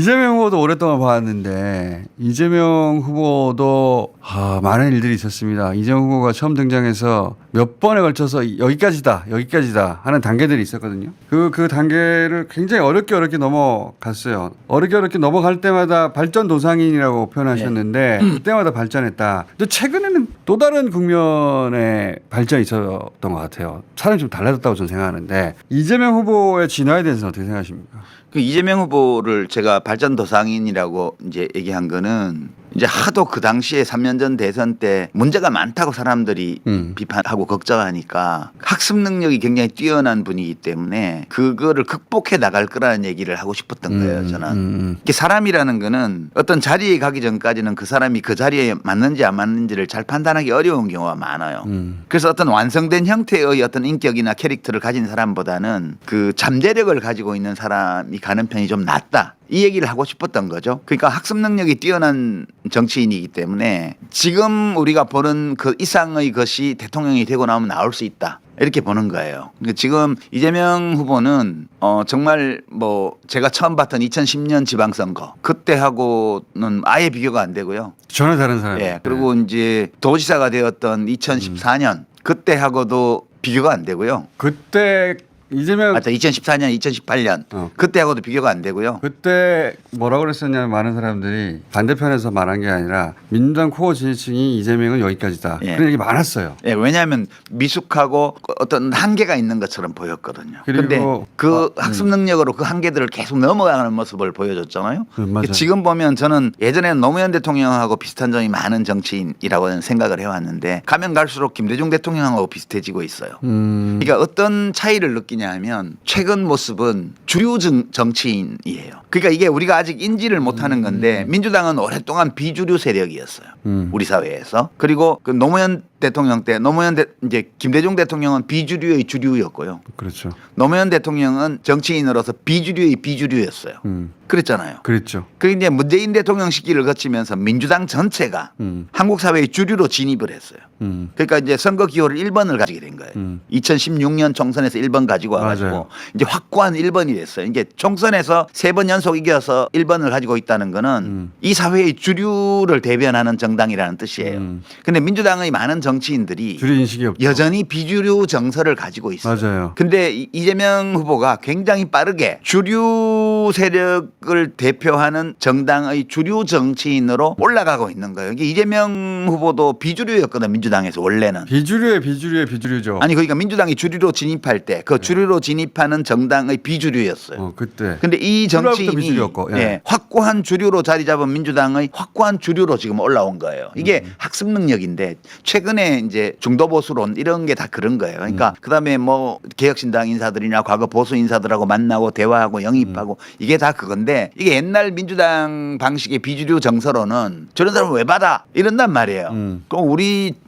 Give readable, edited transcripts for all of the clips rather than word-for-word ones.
이재명 후보도 오랫동안 봐왔는데 이재명 후보도 많은 일들이 있었습니다. 이재명 후보가 처음 등장해서 몇 번에 걸쳐서 여기까지다 하는 단계들이 있었거든요. 그 단계를 굉장히 어렵게 넘어갔어요. 어렵게 넘어갈 때마다 발전도상인이라고 표현하셨는데 그때마다 발전했다. 근데 최근에는 또 다른 국면의 발전이 있었던 것 같아요. 사람이 좀 달라졌다고 저는 생각하는데 이재명 후보의 진화에 대해서는 어떻게 생각하십니까? 그 이재명 후보를 제가 발전도상인이라고 이제 얘기한 거는 이제 하도 그 당시에 3년 전 대선 때 문제가 많다고 사람들이 비판하고 걱정하니까 학습 능력이 굉장히 뛰어난 분이기 때문에 그거를 극복해 나갈 거라는 얘기를 하고 싶었던 거예요, 저는. 이게 사람이라는 거는 어떤 자리에 가기 전까지는 그 사람이 그 자리에 맞는지 안 맞는지를 잘 판단하기 어려운 경우가 많아요. 그래서 어떤 완성된 형태의 어떤 인격이나 캐릭터를 가진 사람보다는 그 잠재력을 가지고 있는 사람이 가는 편이 좀 낫다. 이 얘기를 하고 싶었던 거죠. 그러니까 학습 능력이 뛰어난 정치인이기 때문에 지금 우리가 보는 그 이상의 것이 대통령이 되고 나면 나올 수 있다. 이렇게 보는 거예요. 그러니까 지금 이재명 후보는 정말 뭐 제가 처음 봤던 2010년 지방선거 그때하고는 아예 비교가 안 되고요. 전혀 다른 사람이에요. 예. 그리고 이제 도지사가 되었던 2014년 그때하고도 비교가 안 되고요. 그때 이재명 2014년, 2018년 그때하고도 비교가 안 되고요. 그때 뭐라고 그랬었냐면 많은 사람들이 반대편에서 말한 게 아니라 민주당 코어 지지층이 이재명은 여기까지다. 예. 그런 얘기 많았어요. 예, 왜냐하면 미숙하고 어떤 한계가 있는 것처럼 보였거든요. 그런데 그 학습 능력으로 그 한계들을 계속 넘어가는 모습을 보여줬잖아요. 맞아요. 지금 보면 저는 예전에는 노무현 대통령하고 비슷한 점이 많은 정치인이라고 생각을 해왔는데 가면 갈수록 김대중 대통령하고 비슷해지고 있어요. 그러니까 어떤 차이를 느끼냐면 최근 모습은 주류 정치인이에요. 그러니까 이게 우리가 아직 인지를 못하는 건데 민주당은 오랫동안 비주류 세력이었어요. 우리 사회에서. 그리고 그 노무현 대통령 때 이제 김대중 대통령은 비주류의 주류였고요. 그렇죠. 노무현 대통령은 정치인으로서 비주류의 비주류였어요. 그랬잖아요. 그랬죠. 그리고 이제 문재인 대통령 시기를 거치면서 민주당 전체가 한국 사회의 주류로 진입을 했어요. 그러니까 이제 선거 기호를 1번을 가지게 된 거예요. 2016년 총선에서 1번 가지고 와가지고 맞아요. 이제 확고한 1번이 됐어요. 이게 총선에서 3번 연속 이겨서 1번을 가지고 있다는 거는 이 사회의 주류를 대변하는 정당이라는 뜻이에요. 근데 민주당의 많은 정치인들이 주류 인식이 없죠. 여전히 비주류 정서를 가지고 있어요. 맞아요. 근데 이재명 후보가 굉장히 빠르게 주류 세력을 대표하는 정당의 주류 정치인으로 올라가고 있는 거예요. 이게 이재명 후보도 비주류였거든, 민주당에서 원래는. 비주류의 비주류죠. 아니 그러니까 민주당이 주류로 진입할 때 그 주류로 진입하는 정당의 비주류였어요. 그때. 근데 이 정치인이 비주류였고, 예. 예, 확고한 주류로 자리 잡은 민주당의 확고한 주류로 지금 올라온 거예요. 이게 학습 능력인데 최근에 이제 중도 보수론 이런 게 다 그런 거예요. 그러니까 그다음에 뭐 개혁신당 인사들이나 과거 보수 인사들하고 만나고 대화하고 영입하고 이게 다 그건데 이게 옛날 민주당 방식의 비주류 정서로는 저런 사람 왜 받아 이런단 말이에요. 그럼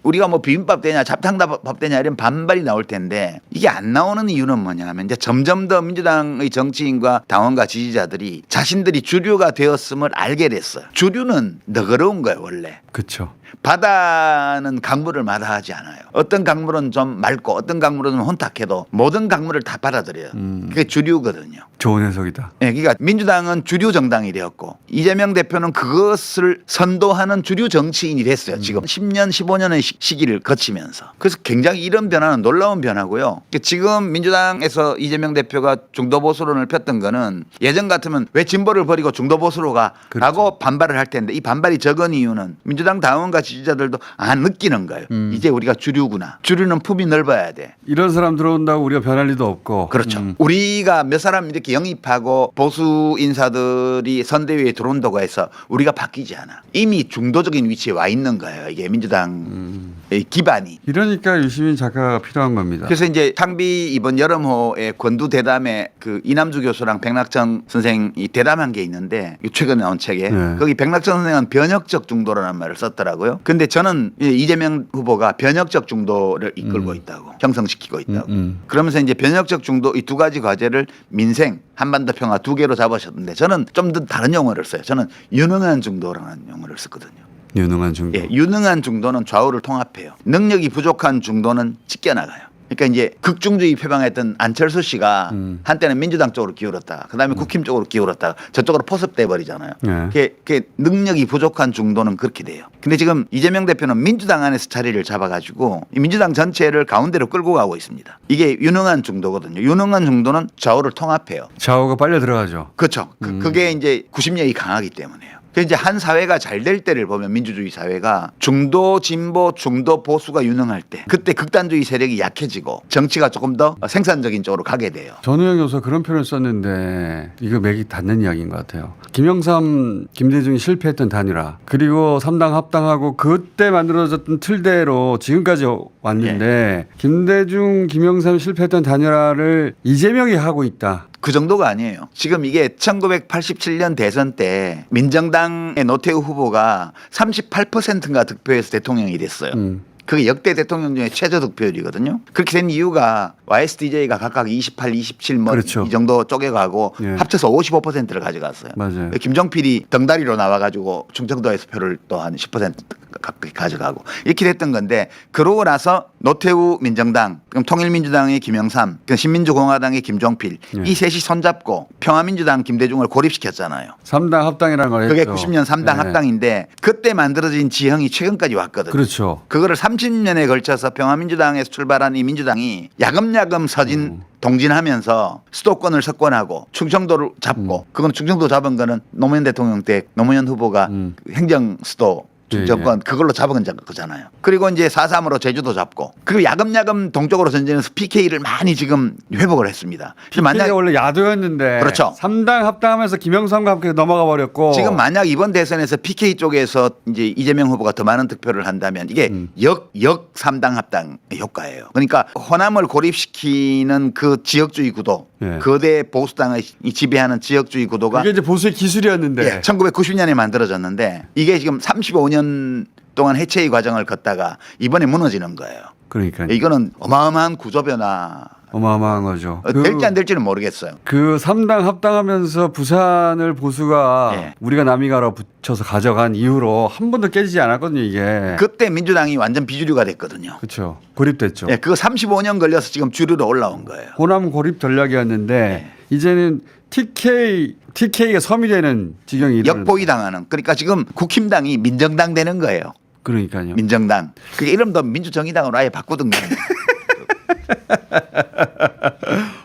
우리가 뭐 비빔밥 되냐 잡탕밥 되냐 이런 반발이 나올 텐데 이게 안 나오는 이유는 뭐냐면 이제 점점 더 민주당의 정치인과 당원과 지지자들이 자신들이 주류가 되었음을 알게 됐어요. 주류는 너그러운 거예요 원래. 그렇죠. 바다는 강물을 마다하지 않아요. 어떤 강물은 좀 맑고 어떤 강물은 좀 혼탁해도 모든 강물을 다 받아들여요. 그게 주류거든요. 좋은 해석이다. 네, 그러니까 민주당은 주류 정당이 되었고 이재명 대표는 그것을 선도하는 주류 정치인이 됐어요. 지금 10년, 15년의 시기를 거치면서. 그래서 굉장히 이런 변화는 놀라운 변화고요. 그러니까 지금 민주당에서 이재명 대표가 중도 보수론을 폈던 거는 예전 같으면 왜 진보를 버리고 중도 보수로 가? 그렇죠. 라고 반발을 할 텐데 이 반발이 적은 이유는 민주당 당원과 지지자들도 느끼는 거예요. 이제 우리가 주류구나. 주류는 품이 넓어야 돼. 이런 사람 들어온다고 우리가 변할 리도 없고. 그렇죠. 우리가 몇 사람 이렇게 영입하고 보수 인사들이 선대위에 들어온다고 해서 우리가 바뀌지 않아. 이미 중도적인 위치에 와 있는 거예요. 이게 민주당의 기반이. 이러니까 유시민 작가가 필요한 겁니다. 그래서 이제 상비 이번 여름호의 권두 대담에 그 이남주 교수랑 백낙천 선생이 대담한 게 있는데 최근에 나온 책에 거기 백낙천 선생은 변혁적 중도라는 말을 썼더라고요. 근데 저는 이재명 후보가 변혁적 중도를 이끌고 있다고 형성시키고 있다고. 그러면서 이제 변혁적 중도 이 두 가지 과제를 민생 한반도 평화 두 개로 잡으셨는데 저는 좀 더 다른 용어를 써요. 저는 유능한 중도라는 용어를 썼거든요. 유능한 중도. 예, 유능한 중도는 좌우를 통합해요. 능력이 부족한 중도는 찢겨나가요. 그러니까 이제 극중주의 표방했던 안철수 씨가 한때는 민주당 쪽으로 기울었다. 그다음에 국힘 쪽으로 기울었다. 저쪽으로 포섭돼 버리잖아요. 그게 능력이 부족한 중도는 그렇게 돼요. 근데 지금 이재명 대표는 민주당 안에서 자리를 잡아가지고 이 민주당 전체를 가운데로 끌고 가고 있습니다. 이게 유능한 중도거든요. 유능한 중도는 좌우를 통합해요. 좌우가 빨려 들어가죠. 그렇죠. 그게 이제 구심력이 강하기 때문에요. 그래서 이제 한 사회가 잘 될 때를 보면 민주주의 사회가 중도 진보 중도 보수가 유능할 때 그때 극단주의 세력이 약해지고 정치가 조금 더 생산적인 쪽으로 가게 돼요. 전우영 교수가 그런 표현을 썼는데 이거 맥이 닿는 이야기인 것 같아요. 김영삼, 김대중이 실패했던 단일화 그리고 3당 합당하고 그때 만들어졌던 틀대로 지금까지 왔는데 김대중, 김영삼 실패했던 단일화를 이재명이 하고 있다. 그 정도가 아니에요. 지금 이게 1987년 대선 때 민정당의 노태우 후보가 38%인가 득표해서 대통령이 됐어요. 그게 역대 대통령 중에 최저 득표율이거든요. 그렇게 된 이유가 YSDJ가 각각 28, 27 뭐 그렇죠. 이 정도 쪼개가고 예. 합쳐서 55%를 가져갔어요. 맞아요. 김종필이 덩다리로 나와가지고 충청도에서 표를 또 한 10% 가까이 가져가고 이렇게 됐던 건데 그러고 나서 노태우 민정당, 그럼 통일민주당의 김영삼, 신민주공화당의 김종필 예. 이 셋이 손잡고 평화민주당 김대중을 고립시켰잖아요. 3당 합당이라는 걸 그게 했죠. 90년 3당 예. 합당인데 그때 만들어진 지형이 최근까지 왔거든요. 그렇죠. 그거를 30년에 걸쳐서 평화민주당에서 출발한 이 민주당이 야금야금 서진 동진하면서 수도권을 석권하고 충청도를 잡고 그건 충청도 잡은 거는 노무현 대통령 때 노무현 후보가 행정 수도 충청권 그걸로 잡은 거잖아요. 그리고 이제 4.3으로 제주도 잡고 그리고 야금야금 동쪽으로 전진해서 PK를 많이 지금 회복을 했습니다. PK가 원래 야도였는데 그렇죠. 3당 합당하면서 김영삼과 함께 넘어가 버렸고 지금 만약 이번 대선에서 PK 쪽에서 이제 이재명 후보가 더 많은 득표를 한다면 이게 역 3당 합당의 효과예요. 그러니까 호남을 고립시키는 그 지역주의 구도 예. 거대 보수당을 지배하는 지역주의 구도가 이게 이제 보수의 기술이었는데 예, 1990년에 만들어졌는데 이게 지금 35년 동안 해체의 과정을 걷다가 이번에 무너지는 거예요. 그러니까 이거는 어마어마한 구조 변화. 어마어마한 거죠. 될지 안 될지는 모르겠어요. 그 3당 합당하면서 부산을 보수가 예. 우리가 남이가로 붙여서 가져간 이후로 한 번도 깨지지 않았거든요, 이게. 그때 민주당이 완전 비주류가 됐거든요. 그렇죠. 고립됐죠. 예, 그거 35년 걸려서 지금 주류로 올라온 거예요. 호남 고립 전략이었는데 네. 이제는 TK가 섬이 되는 지경이 이르는 역보위 당하는. 그러니까 지금 국힘당이 민정당 되는 거예요. 그러니까요. 민정당. 그게 이름도 민주정의당으로 아예 바꾸든가.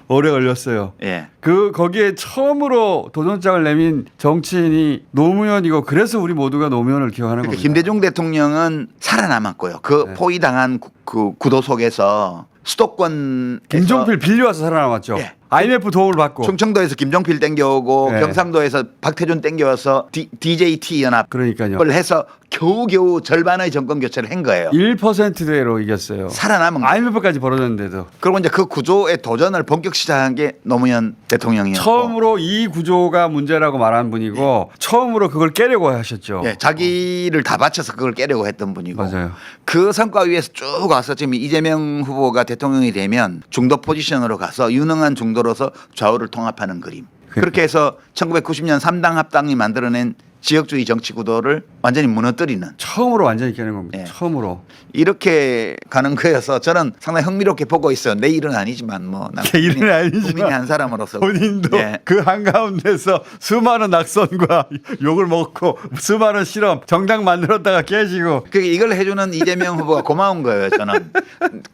오래 걸렸어요. 예. 거기에 처음으로 도전장을 내민 정치인이 노무현이고 그래서 우리 모두가 노무현을 기억하는 그러니까 겁니다. 김대중 대통령은 살아남았고요. 그 네. 포위당한 그 구도 속에서 수도권 김종필 빌려와서 살아남았죠. 예. IMF 도움을 받고. 충청도에서 김종필 땡겨오고 네. 경상도에서 박태준 땡겨와서 DJT 연합을 그러니까요. 해서 겨우겨우 절반의 정권 교체를 한 거예요. 1%대로 이겼어요. 살아남은 거예요. IMF까지 벌어졌는데도. 그리고 이제 그 구조의 도전을 본격 시작한 게 노무현 대통령이었고 처음으로 이 구조가 문제라고 말한 분이고 처음으로 그걸 깨려고 하셨죠. 예, 자기를 다 바쳐서 그걸 깨려고 했던 분이고 맞아요. 그 성과 위에서 쭉 와서 지금 이재명 후보가 대통령이 되면 중도 포지션으로 가서 유능한 중도로서 좌우를 통합하는 그림. 그렇게 해서 1990년 3당 합당이 만들어낸 지역주의 정치 구도를 완전히 무너뜨리는 처음으로 완전히 깨는 겁니다. 예. 처음으로. 이렇게 가는 거여서 저는 상당히 흥미롭게 보고 있어요. 내 일은 아니지만 뭐 난 내 일은 아니지만 국민의 한 사람으로서 본인도 예. 그 한가운데서 수많은 낙선과 욕을 먹고 수많은 실험 정당 만들었다가 깨지고 그 이걸 해주는 이재명 후보가 고마운 거예요. 저는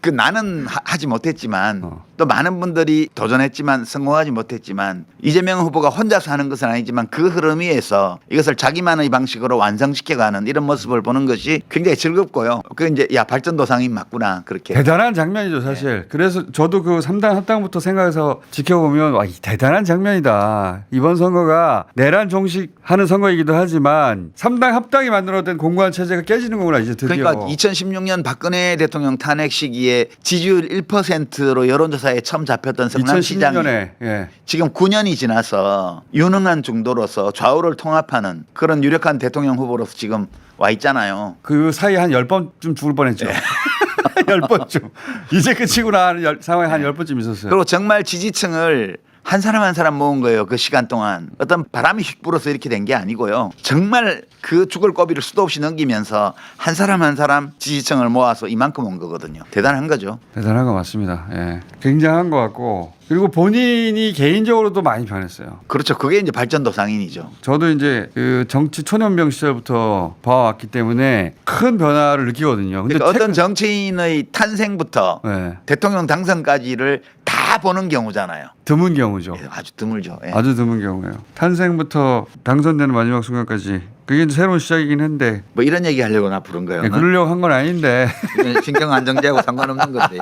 그 나는 하지 못했지만 또 많은 분들이 도전했지만 성공하지 못했지만 이재명 후보가 혼자서 하는 것은 아니지만 그 흐름 위에서 이것을 자기만의 방식으로 완성시켜가는 이런 모습을 보는 것이 굉장히 즐겁고요. 그 이제 야 발전도 상인 맞구나 그렇게. 대단한 장면이죠 사실. 그래서 저도 그 3당 합당부터 생각해서 지켜보면 와, 이 대단한 장면이다. 이번 선거가 내란 종식하는 선거이기도 하지만 3당 합당이 만들어낸 공고한 체제가 깨지는 거구나 이제 드디어. 그러니까 2016년 박근혜 대통령 탄핵 시기에 지지율 1%로 여론조사에 처음 잡혔던 성남시장이 2016년에 예. 지금 9년이 지나서 유능한 중도로서 좌우를 통합하는 그런 유력한 대통령 후보로서 지금 와 있잖아요. 그 사이에 한 10번쯤 죽을 뻔했죠. 10번쯤. 이제 끝이구나 하는 상황에 한 10번쯤 있었어요. 그리고 정말 지지층을 한 사람 한 사람 모은 거예요. 그 시간 동안 어떤 바람이 휙 불어서 이렇게 된 게 아니고요. 정말 그 죽을 고비를 수도 없이 넘기면서 한 사람 한 사람 지지층을 모아서 이만큼 온 거거든요. 대단한 거죠. 대단한 거 맞습니다. 예. 굉장한 것 같고 그리고 본인이 개인적으로도 많이 변했어요. 그렇죠. 그게 이제 발전도 상인이죠. 저도 이제 그 정치 초년병 시절부터 봐왔기 때문에 큰 변화를 느끼거든요. 근데 그러니까 어떤 정치인의 탄생부터 네. 대통령 당선까지를 다 보는 경우잖아요. 드문 경우죠. 예, 아주 드물죠. 예. 아주 드문 경우예요. 탄생부터 당선되는 마지막 순간까지 그게 이제 새로운 시작이긴 한데 뭐 이런 얘기 하려고 나 부른 거예요. 예, 그러려고 한 건 아닌데 신경 안정제하고 상관없는 건데.